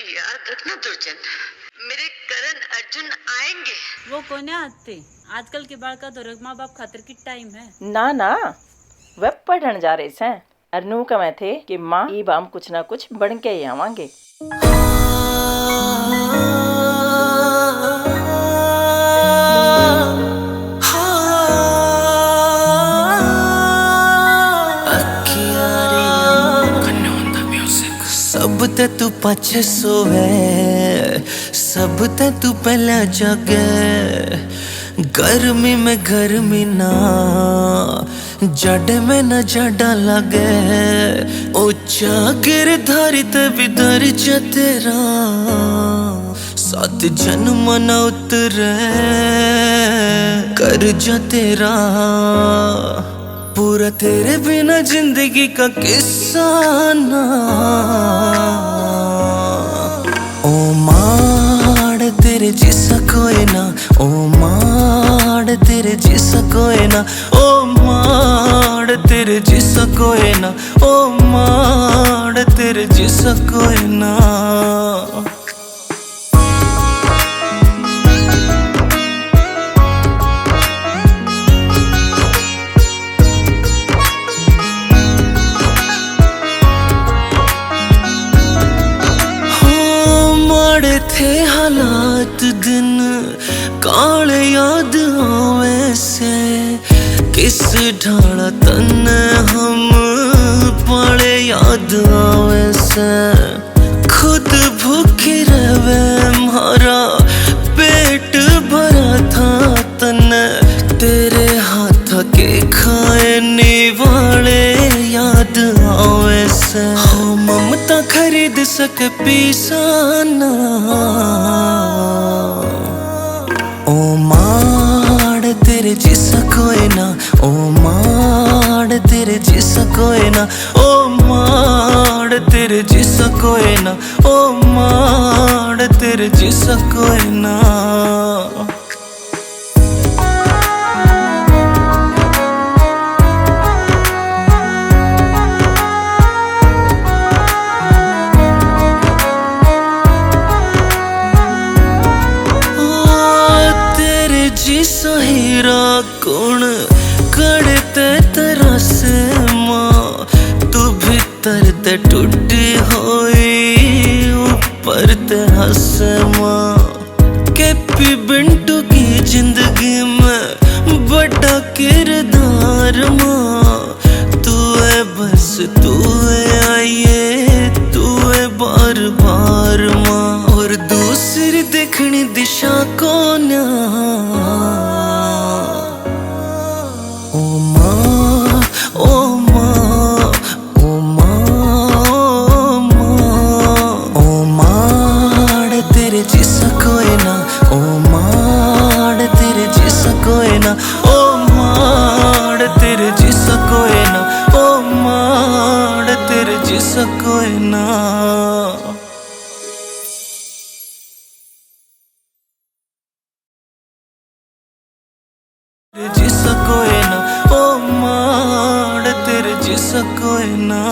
याद रखना दुर्जन, मेरे करण अर्जुन आएंगे। वो कोने आते आजकल के बालका तो माँ बाप खातर की टाइम है ना ना वे पढ़न जा रहे हैं। अरनू कहे थे कि माँ ई बाम कुछ ना कुछ बन के ही आवांगे। सब ते तू पाछे सोवे, सब ते तू पहला जागे। गर्मी में गर्मी ना, जाडे में न जाडा लगे। ऊंचा गिरधारी ते बिधर जा तेरा, सात जन्म न उतरे कर जा तेरा। पूरा तेरे बिना जिंदगी का किस्सा ना। ओ माड़ तेरे जिसा कोई ना, ओ माड़ तेरे जिसा कोई ना, ओ माड़ तेरे जिसा कोई ना, ओ माड़ तेरे जिसा कोई ना। थे हालात दिन काले याद आवे से, किस ढाला तन हम पाले याद आवे से। खुद भूखी रहे हमारा पेट भरा था तन, तेरे हाथ के खाए निवाले याद आवे से। हाँ ममता खरीद सके पीसाना। ओ माड़ तेरे जिसा कोई ना, ओ माड़ तेरे जिसा कोई ना, ओ माड़ तेरे जिसा कोई ना, ओ माड़ तेरे जिसा कोई ना। जिसा हीरा कौन कड़ते तरह से माँ, तू भीतर ते टूटी होई ऊपर ते हंस माँ। कैपी बिंटू की जिंदगी में बड़ा किरदार माँ। तू है बस तू है आइए, तू है बार बार माँ। और दूसरी देखनी दिशा को ना। ओ माँ, ओ माँ, ओ माँ, ओ माड़ तेरे जिसा कोई ना, ओ माड़ तेरे जिसा कोई ना, ओ माड़ तेरे जिसा कोई ना, ओ माड़ तेरे जिसा कोई ना। जिसा कोई ना, ओ माड़ तेरे जिसा कोई ना।